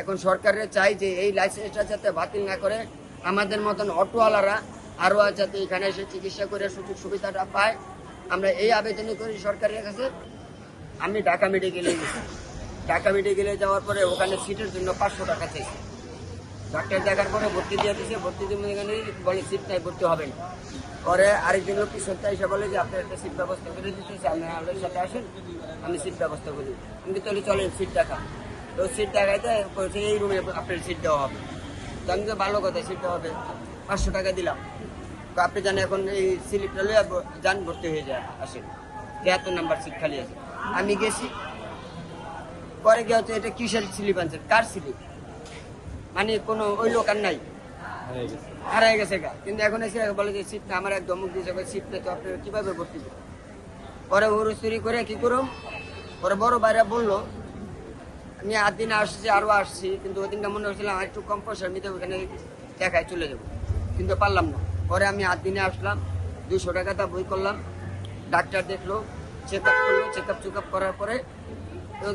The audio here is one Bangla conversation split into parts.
এখন সরকারের চাই যে এই লাইসেন্সটা যাতে বাতিল না করে, আমাদের মতন অটোওয়ালারা আরও যাতে এখানে এসে চিকিৎসা করে সুযোগ সুবিধাটা পায়, আমরা এই আবেদনই করি সরকারের কাছে। আমি ঢাকা মেডিকেলে গেছি, ঢাকা মেডিকেলে যাওয়ার পরে ওখানে সিটের জন্য 500 টাকা চাইছি। ডাক্তার দেখার পরে ভর্তি দিয়ে দিয়েছে, ভর্তি দিয়ে এখানে বলে সিট নাই, ভর্তি হবে না। পরে আরেকজন লোক কিশোরটা এসে বলে যে আপনার একটা সিট ব্যবস্থা করে দিতেছে, আপনার আমাদের সাথে আসেন, আমি সিট ব্যবস্থা করি। কিন্তু তাহলে চলেন সিট দেখা, তো সিট দেখাইতে বলছে এই রুমে আপনার সিট দেওয়া হবে। তো আমি তো ভালো কথা, সিট দেওয়া হবে, 500 টাকা দিলাম। তো আপনি জানেন এখন এই সিটটা লইয়া যান, ভর্তি হয়ে যায়, আসেন 73 নাম্বার সিট খালি আছে। আমি গেছি, পরে গিয়ে হচ্ছে এটা কিসের স্লিপ আনছেন, কার স্লিপ, মানে কোনো ওই লোক আর নাই, হারাই গেছে গা। কিন্তু এখন এসে বলে যে সিট না, আমার এক ধমক দিয়েছে, সিট নেই, তো আপনারা কীভাবে ভর্তি দেবেন? পরে ওর চুরি করে কী করুন, পরে বড় বাইরে বললো আমি 8 দিনে আসছি, আরও আসছি, কিন্তু ওই দিনটা মনে হচ্ছিলাম আর একটু কম পয়সা নিতে ওখানে দেখায় চলে যাবো, কিন্তু পারলাম না। পরে আমি 8 দিনে আসলাম, 200 টাকাটা বই করলাম, ডাক্তার দেখলো, চেক আপ করলো, চেক আপ করার পরে তো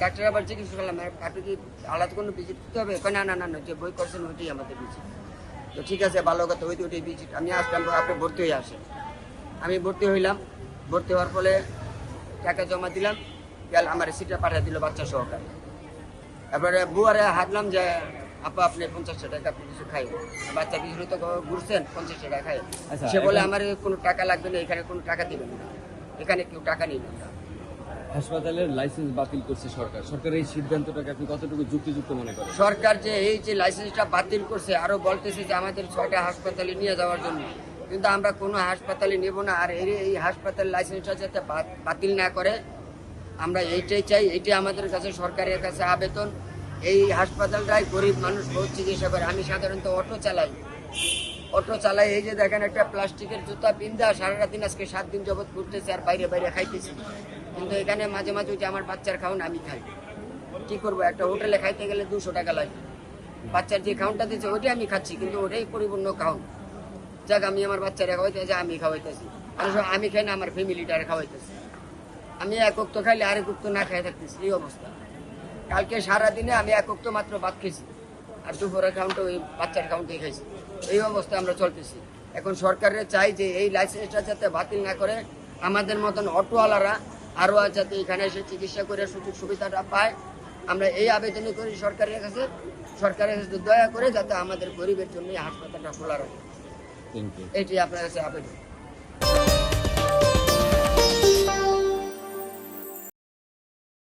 ডাক্তার আবার জিজ্ঞেস করলাম আপনি কি আলাদা কোনো ভিজিট করতে হবে? না না না না, যে বই করছেন ওইটাই আমাদের ভিজিট। তো ঠিক আছে, ভালো কথা, ওইটাই ভিজিট। আমি আসলাম, আপনি ভর্তি হয়ে আসেন। আমি ভর্তি হইলাম, ভর্তি হওয়ার ফলে টাকা জমা দিলাম, গেল আমার সিটটা পাঠিয়ে দিল বাচ্চা সহকারে। এবারে বুয়ারে হাঁটলাম যে আপা আপনি 50 টাকা আপনি কিছু খাই, বাচ্চা কিছু তো ঘুরছেন, 50 টাকা খাই। সে বলে আমার কোনো টাকা লাগবে না, এখানে কোনো টাকা দিবেন না, এখানে কেউ টাকা নেবেন না। হাসপাতালের লাইসেন্স বাতিল করছে সরকার, সরকারের এই সিদ্ধান্তটাকে আপনি কতটুকু যুক্তিযুক্ত মনে করেন? সরকার যে এই যে লাইসেন্সটা বাতিল করছে, আরো বলতেছে যে আমাদের 6টা হাসপাতালে নিয়ে যাওয়ার জন্য, কিন্তু আমরা কোনো হাসপাতালে নেব না। আর এই হাসপাতাল লাইসেন্সটা যাতে বাতিল না করে, আমরা এইটাই চাই, এইটাই আমাদের কাছে সরকারের কাছে আবেদন। এই হাসপাতালটাই গরিব মানুষ বহুত চিকিৎসা করে। আমি সাধারণত অটো চালাই, এই যে দেখেন একটা প্লাস্টিকের জুতা পিন্দা সারা দিন, আজকে 7 দিন যাবৎ ঘুরতেছে আর বাইরে বাইরে খাইতেছি। কিন্তু এখানে মাঝে মাঝে ওই যে আমার বাচ্চার খাওন আমি খাই, কি করবো, একটা হোটেলে খাইতে গেলে 200 টাকা লাগে। বাচ্চার যে খাউনটা দিচ্ছে ওইটাই আমি খাচ্ছি, কিন্তু ওটাই পরিপূর্ণ খাউন। যাক, আমি আমার বাচ্চারা খাওয়াইতেছি, আমি খাওয়াইতেছি, আমি খাই না, আমার ফ্যামিলিটারে খাওয়াইতেছি। আমি এক উক্ত খাইলে আরেক উক্ত না খাই থাকতেছি, এই অবস্থা। কালকে সারাদিনে আমি এক উক্ত মাত্র ভাত খেয়েছি, আর দুপুরের খাউনটা ওই বাচ্চার খাউনটাই খাইছি। এই অবস্থায় আমরা চলতেছি। এখন সরকারের চাই যে এই লাইসেন্সটা যাতে বাতিল না করে, আমাদের মতন অটোওয়ালারা আরও যাতে এখানে এসে চিকিৎসা করে সুযোগ সুবিধাটা পায়, আমরা এই আবেদনই করি সরকারের কাছে। সরকারের কাছে দয়া করে যাতে আমাদের গরিবের জন্য হাসপাতালটা খোলা রাখে, এটি আপনার কাছে আবেদন।